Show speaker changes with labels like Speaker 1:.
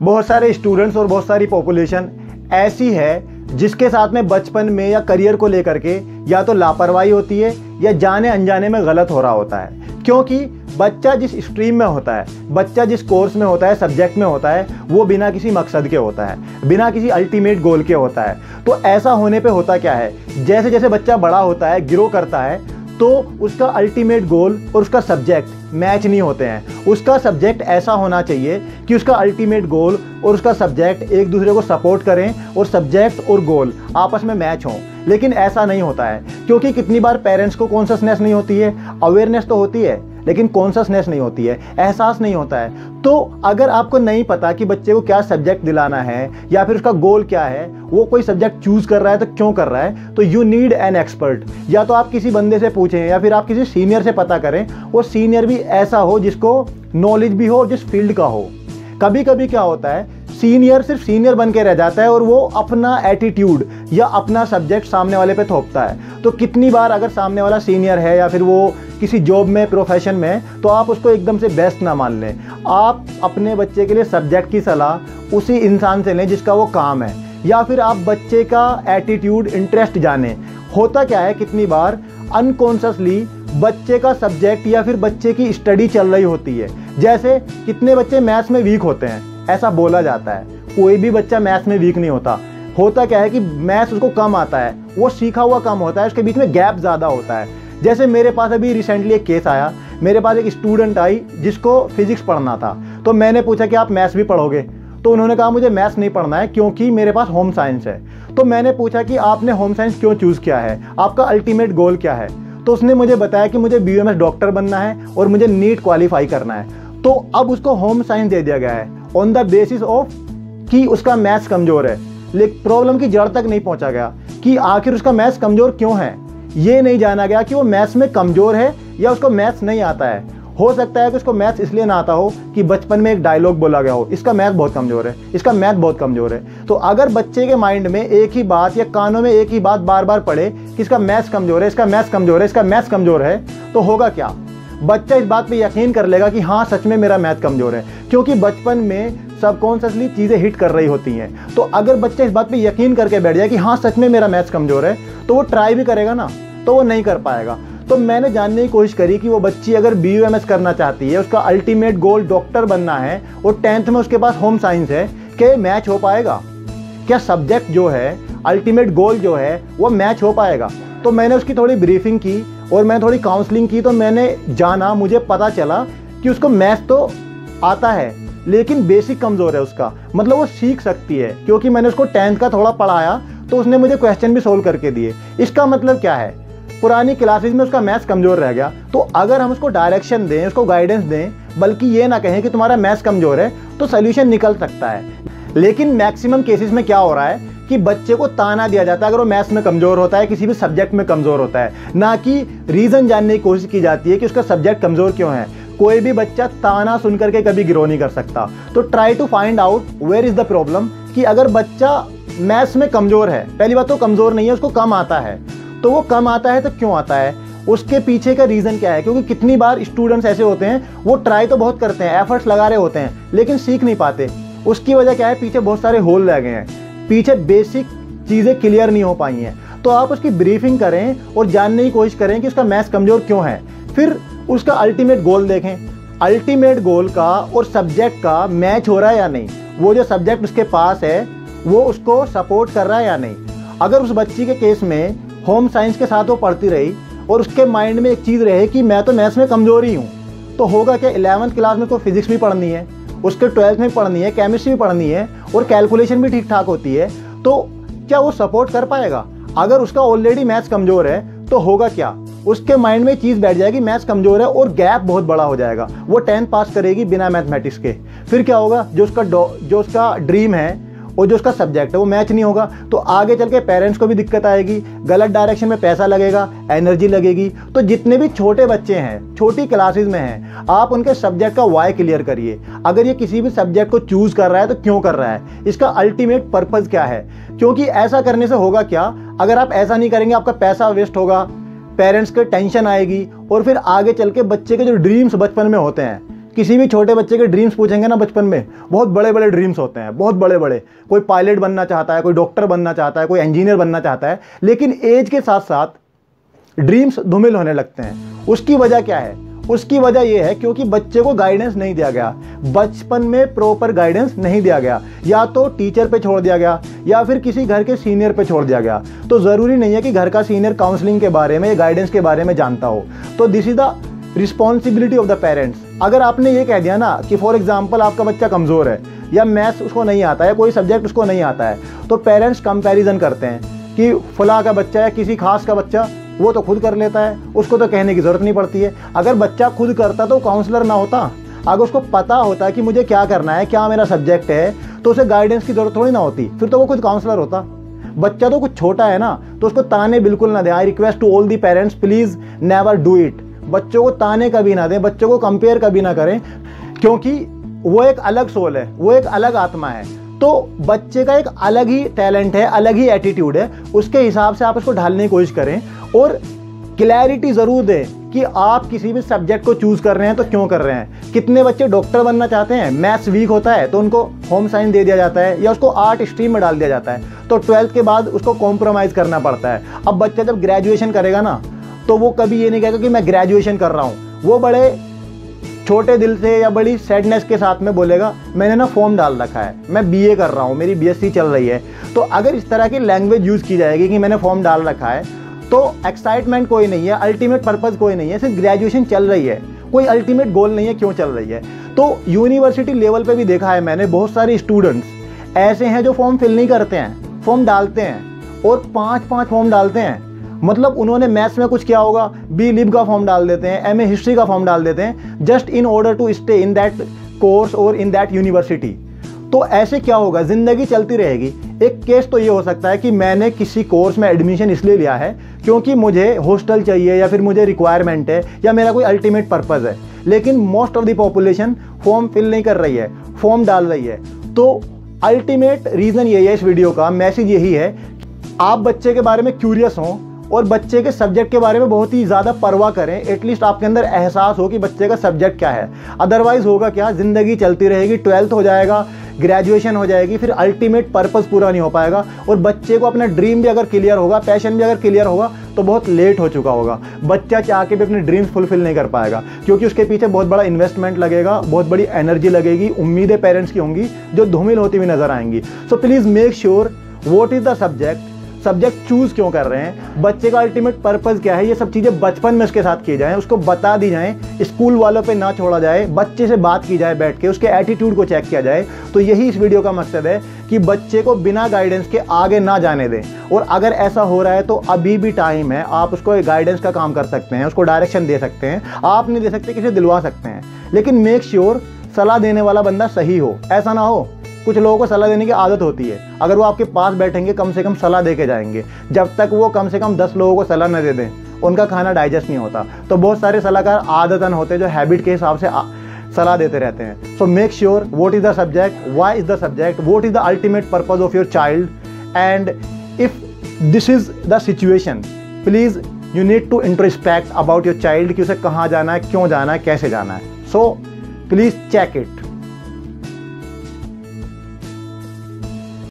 Speaker 1: बहुत सारे स्टूडेंट्स और बहुत सारी पॉपुलेशन ऐसी है जिसके साथ में बचपन में या करियर को लेकर के या तो लापरवाही होती है या जाने अनजाने में गलत हो रहा होता है। क्योंकि बच्चा जिस स्ट्रीम में होता है, बच्चा जिस कोर्स में होता है, सब्जेक्ट में होता है, वो बिना किसी मकसद के होता है, बिना किसी अल्टीमेट गोल के होता है। तो ऐसा होने पे होता क्या है, जैसे जैसे बच्चा बड़ा होता है, ग्रो करता है, तो उसका अल्टीमेट गोल और उसका सब्जेक्ट मैच नहीं होते हैं। उसका सब्जेक्ट ऐसा होना चाहिए कि उसका अल्टीमेट गोल और उसका सब्जेक्ट एक दूसरे को सपोर्ट करें और सब्जेक्ट और गोल आपस में मैच हों। लेकिन ऐसा नहीं होता है, क्योंकि कितनी बार पेरेंट्स को कॉन्शसनेस नहीं होती है, अवेयरनेस तो होती है लेकिन कॉन्शसनेस नहीं होती है, एहसास नहीं होता है। तो अगर आपको नहीं पता कि बच्चे को क्या सब्जेक्ट दिलाना है या फिर उसका गोल क्या है, वो कोई सब्जेक्ट चूज कर रहा है तो क्यों कर रहा है, तो यू नीड एन एक्सपर्ट। या तो आप किसी बंदे से पूछें या फिर आप किसी सीनियर से पता करें, वो सीनियर भी ऐसा हो जिसको नॉलेज भी हो, जिस फील्ड का हो। कभी कभी क्या होता है, सीनियर सिर्फ सीनियर बन के रह जाता है और वो अपना एटीट्यूड या अपना सब्जेक्ट सामने वाले पे थोपता है। तो कितनी बार अगर सामने वाला सीनियर है या फिर वो किसी जॉब में, प्रोफेशन में, तो आप उसको एकदम से बेस्ट ना मान लें। आप अपने बच्चे के लिए सब्जेक्ट की सलाह उसी इंसान से लें जिसका वो काम है, या फिर आप बच्चे का एटीट्यूड, इंटरेस्ट जानें। होता क्या है, कितनी बार अनकॉन्शियसली बच्चे का सब्जेक्ट या फिर बच्चे की स्टडी चल रही होती है। जैसे कितने बच्चे मैथ्स में वीक होते हैं, ऐसा बोला जाता है। कोई भी बच्चा मैथ्स में वीक नहीं होता। होता क्या है कि मैथ्स उसको कम आता है, वो सीखा हुआ कम होता है, उसके बीच में गैप ज़्यादा होता है। जैसे मेरे पास अभी रिसेंटली एक केस आया, मेरे पास एक स्टूडेंट आई जिसको फिजिक्स पढ़ना था। तो मैंने पूछा कि आप मैथ्स भी पढ़ोगे? तो उन्होंने कहा मुझे मैथ्स नहीं पढ़ना है क्योंकि मेरे पास होम साइंस है। तो मैंने पूछा कि आपने होम साइंस क्यों चूज़ किया है, आपका अल्टीमेट गोल क्या है? तो उसने मुझे बताया कि मुझे BUMS डॉक्टर बनना है और मुझे नीट क्वालिफाई करना है। तो अब उसको होम साइंस दे दिया गया है ऑन द बेसिस ऑफ कि उसका मैथ्स कमज़ोर है। लेकिन प्रॉब्लम की जड़ तक नहीं पहुंचा गया कि आखिर उसका मैथ्स कमज़ोर क्यों है। ये नहीं जाना गया कि वो मैथ्स में कमज़ोर है या उसको मैथ्स नहीं आता है। हो सकता है कि उसको मैथ्स इसलिए ना आता हो कि बचपन में एक डायलॉग बोला गया हो, इसका मैथ बहुत कमज़ोर है, इसका मैथ बहुत कमज़ोर है। तो अगर बच्चे के माइंड में एक ही बात या कानों में एक ही बात बार बार पड़े कि इसका मैथ्स कमज़ोर है, इसका मैथ्स कमज़ोर है, इसका मैथ्स कमज़ोर है, तो होगा क्या, बच्चा इस बात पे यकीन कर लेगा कि हाँ सच में मेरा मैथ कमज़ोर है, क्योंकि बचपन में सबकॉन्शियसली चीज़ें हिट कर रही होती हैं। तो अगर बच्चा इस बात पे यकीन करके बैठ जाए कि हाँ सच में मेरा मैथ्स कमज़ोर है, तो वो ट्राई भी करेगा ना, तो वो नहीं कर पाएगा। तो मैंने जानने की कोशिश करी कि वो बच्ची अगर BUMS करना चाहती है, उसका अल्टीमेट गोल डॉक्टर बनना है और 10th में उसके पास होम साइंस है, क्या मैच हो पाएगा? क्या सब्जेक्ट जो है, अल्टीमेट गोल जो है, वो मैच हो पाएगा? तो मैंने उसकी थोड़ी ब्रीफिंग की और मैंने थोड़ी काउंसलिंग की। तो मैंने जाना, मुझे पता चला कि उसको मैथ्स तो आता है लेकिन बेसिक कमज़ोर है उसका, मतलब वो सीख सकती है। क्योंकि मैंने उसको 10th का थोड़ा पढ़ाया तो उसने मुझे क्वेश्चन भी सोल्व करके दिए। इसका मतलब क्या है, पुरानी क्लासेस में उसका मैथ्स कमज़ोर रह गया। तो अगर हम उसको डायरेक्शन दें, उसको गाइडेंस दें, बल्कि ये ना कहें कि तुम्हारा मैथ्स कमज़ोर है, तो सोल्यूशन निकल सकता है। लेकिन मैक्सिमम केसेस में क्या हो रहा है कि बच्चे को ताना दिया जाता है अगर वो मैथ्स में कमज़ोर होता है, किसी भी सब्जेक्ट में कमज़ोर होता है, ना कि रीज़न जानने की कोशिश की जाती है कि उसका सब्जेक्ट कमज़ोर क्यों है। कोई भी बच्चा ताना सुन करके कभी ग्रो नहीं कर सकता। तो try to find out where is the problem, कि अगर बच्चा मैथ्स में कमज़ोर है, पहली बात तो कमज़ोर नहीं है, उसको कम आता है, तो वो कम आता है तो क्यों आता है, उसके पीछे का रीज़न क्या है। क्योंकि कितनी बार स्टूडेंट्स ऐसे होते हैं, वो ट्राई तो बहुत करते हैं, एफर्ट्स लगा रहे होते हैं, लेकिन सीख नहीं पाते। उसकी वजह क्या है, पीछे बहुत सारे होल रह गए हैं, पीछे बेसिक चीज़ें क्लियर नहीं हो पाई हैं। तो आप उसकी ब्रीफिंग करें और जानने की कोशिश करें कि उसका मैथ्स कमज़ोर क्यों है। फिर उसका अल्टीमेट गोल देखें, अल्टीमेट गोल का और सब्जेक्ट का मैच हो रहा है या नहीं, वो जो सब्जेक्ट उसके पास है वो उसको सपोर्ट कर रहा है या नहीं। अगर उस बच्ची के केस में होम साइंस के साथ वो पढ़ती रही और उसके माइंड में एक चीज़ रहे कि मैं तो मैथ्स में कमज़ोर ही हूँ, तो होगा क्या, 11th क्लास में उसको फिजिक्स भी पढ़नी है, उसके 12th में पढ़नी है, केमिस्ट्री भी पढ़नी है और कैलकुलेशन भी ठीक ठाक होती है, तो क्या वो सपोर्ट कर पाएगा? अगर उसका ऑलरेडी मैथ्स कमज़ोर है तो होगा क्या, उसके माइंड में चीज़ बैठ जाएगी मैथ्स कमज़ोर है और गैप बहुत बड़ा हो जाएगा। वो 10th पास करेगी बिना मैथमेटिक्स के। फिर क्या होगा, जो उसका ड्रीम है और जो उसका सब्जेक्ट है वो मैच नहीं होगा, तो आगे चल के पेरेंट्स को भी दिक्कत आएगी, गलत डायरेक्शन में पैसा लगेगा, एनर्जी लगेगी। तो जितने भी छोटे बच्चे हैं, छोटी क्लासेस में हैं, आप उनके सब्जेक्ट का वाई क्लियर करिए। अगर ये किसी भी सब्जेक्ट को चूज़ कर रहा है तो क्यों कर रहा है, इसका अल्टीमेट पर्पज़ क्या है। क्योंकि ऐसा करने से होगा क्या, अगर आप ऐसा नहीं करेंगे आपका पैसा वेस्ट होगा, पेरेंट्स को टेंशन आएगी और फिर आगे चल के बच्चे के जो ड्रीम्स बचपन में होते हैं किसी भी छोटे बच्चे के ड्रीम्स पूछेंगे ना बचपन में, बहुत बड़े बड़े ड्रीम्स होते हैं, बहुत बड़े बड़े। कोई पायलट बनना चाहता है, कोई डॉक्टर बनना चाहता है, कोई इंजीनियर बनना चाहता है, लेकिन एज के साथ साथ ड्रीम्स धूमिल होने लगते हैं। उसकी वजह क्या है? उसकी वजह यह है क्योंकि बच्चे को गाइडेंस नहीं दिया गया, बचपन में प्रॉपर गाइडेंस नहीं दिया गया, या तो टीचर पे छोड़ दिया गया या फिर किसी घर के सीनियर पे छोड़ दिया गया। तो ज़रूरी नहीं है कि घर का सीनियर काउंसलिंग के बारे में, गाइडेंस के बारे में जानता हो। तो this is the responsibility of the parents. अगर आपने ये कह दिया ना कि फॉर एग्जाम्पल आपका बच्चा कमज़ोर है या मैथ्स उसको नहीं आता है, कोई सब्जेक्ट उसको नहीं आता है, तो पेरेंट्स कंपैरिजन करते हैं कि फला का बच्चा या किसी खास का बच्चा वो तो खुद कर लेता है, उसको तो कहने की ज़रूरत नहीं पड़ती है। अगर बच्चा खुद करता तो काउंसलर ना होता। अगर उसको पता होता कि मुझे क्या करना है, क्या मेरा सब्जेक्ट है, तो उसे गाइडेंस की ज़रूरत थोड़ी ना होती, फिर तो वो खुद काउंसलर होता। बच्चा तो कुछ छोटा है ना, तो उसको ताने बिल्कुल ना दें। I request to all the parents, please never do it. बच्चों को ताने कभी ना दें, बच्चों को कंपेयर कभी ना करें, क्योंकि वो एक अलग सोल है, वो एक अलग आत्मा है। तो बच्चे का एक अलग ही टैलेंट है, अलग ही एटीट्यूड है, उसके हिसाब से आप उसको ढालने की कोशिश करें। और क्लैरिटी ज़रूर दें कि आप किसी भी सब्जेक्ट को चूज़ कर रहे हैं तो क्यों कर रहे हैं। कितने बच्चे डॉक्टर बनना चाहते हैं, मैथ्स वीक होता है तो उनको होम साइंस दे दिया जाता है या उसको आर्ट स्ट्रीम में डाल दिया जाता है, तो 12th के बाद उसको कॉम्प्रोमाइज़ करना पड़ता है। अब बच्चा जब ग्रेजुएशन करेगा ना, तो वो कभी ये नहीं कहेगा कि मैं ग्रेजुएशन कर रहा हूँ, वो बड़े छोटे दिल से या बड़ी सैडनेस के साथ में बोलेगा मैंने ना फॉर्म डाल रखा है, मैं बीए कर रहा हूँ, मेरी बीएससी चल रही है। तो अगर इस तरह की लैंग्वेज यूज़ की जाएगी कि मैंने फॉर्म डाल रखा है, तो एक्साइटमेंट कोई नहीं है, अल्टीमेट पर्पज़ कोई नहीं है, सिर्फ ग्रेजुएशन चल रही है, कोई अल्टीमेट गोल नहीं है क्यों चल रही है। तो यूनिवर्सिटी लेवल पे भी देखा है मैंने, बहुत सारे स्टूडेंट्स ऐसे हैं जो फॉर्म फिल नहीं करते हैं, फॉर्म डालते हैं और 5-5 फॉर्म डालते हैं। मतलब उन्होंने मैथ्स में कुछ किया होगा, बी लिब का फॉर्म डाल देते हैं, एमए हिस्ट्री का फॉर्म डाल देते हैं, just in order to stay in that course और इन दैट यूनिवर्सिटी। तो ऐसे क्या होगा, ज़िंदगी चलती रहेगी। एक केस तो ये हो सकता है कि मैंने किसी कोर्स में एडमिशन इसलिए लिया है क्योंकि मुझे हॉस्टल चाहिए या फिर मुझे रिक्वायरमेंट है या मेरा कोई अल्टीमेट पर्पज़ है, लेकिन most of the population form fill नहीं कर रही है, फॉर्म डाल रही है। तो अल्टीमेट रीज़न यही है, इस वीडियो का मैसेज यही है, आप बच्चे के बारे में क्यूरियस हों और बच्चे के सब्जेक्ट के बारे में बहुत ही ज़्यादा परवाह करें। एटलीस्ट आपके अंदर एहसास हो कि बच्चे का सब्जेक्ट क्या है। अदरवाइज़ होगा क्या, ज़िंदगी चलती रहेगी, 12th हो जाएगा, ग्रेजुएशन हो जाएगी, फिर अल्टीमेट पर्पज़ पूरा नहीं हो पाएगा और बच्चे को अपना ड्रीम भी अगर क्लियर होगा, पैशन भी अगर क्लियर होगा, तो बहुत लेट हो चुका होगा। बच्चा चाह के भी अपने ड्रीम्स फुलफिल नहीं कर पाएगा क्योंकि उसके पीछे बहुत बड़ा इन्वेस्टमेंट लगेगा, बहुत बड़ी एनर्जी लगेगी, उम्मीदें पेरेंट्स की होंगी जो धूमिल होती हुई नजर आएंगी। So please make sure what is the subject choose क्यों कर रहे हैं, बच्चे का अल्टीमेट पर्पज़ क्या है, ये सब चीज़ें बचपन में उसके साथ की जाएं, उसको बता दी जाएं, स्कूल वालों पे ना छोड़ा जाए, बच्चे से बात की जाए बैठ के, उसके एटीट्यूड को चेक किया जाए। तो यही इस वीडियो का मकसद है कि बच्चे को बिना गाइडेंस के आगे ना जाने दें। और अगर ऐसा हो रहा है तो अभी भी टाइम है, आप उसको गाइडेंस का काम कर सकते हैं, उसको डायरेक्शन दे सकते हैं। आप नहीं दे सकते, किसी दिलवा सकते हैं, लेकिन मेक श्योर सलाह देने वाला बंदा सही हो। ऐसा ना हो, कुछ लोगों को सलाह देने की आदत होती है, अगर वो आपके पास बैठेंगे कम से कम सलाह दे के जाएंगे, जब तक वो कम से कम 10 लोगों को सलाह न दे दें उनका खाना डाइजेस्ट नहीं होता। तो बहुत सारे सलाहकार आदतन होते हैं जो हैबिट के हिसाब से सलाह देते रहते हैं। So make sure what is the subject, why is the subject, what is the ultimate purpose of your child, and if this is the situation, please you need to introspect about your child कि उसे कहाँ जाना है, क्यों जाना है, कैसे जाना है। So please check it.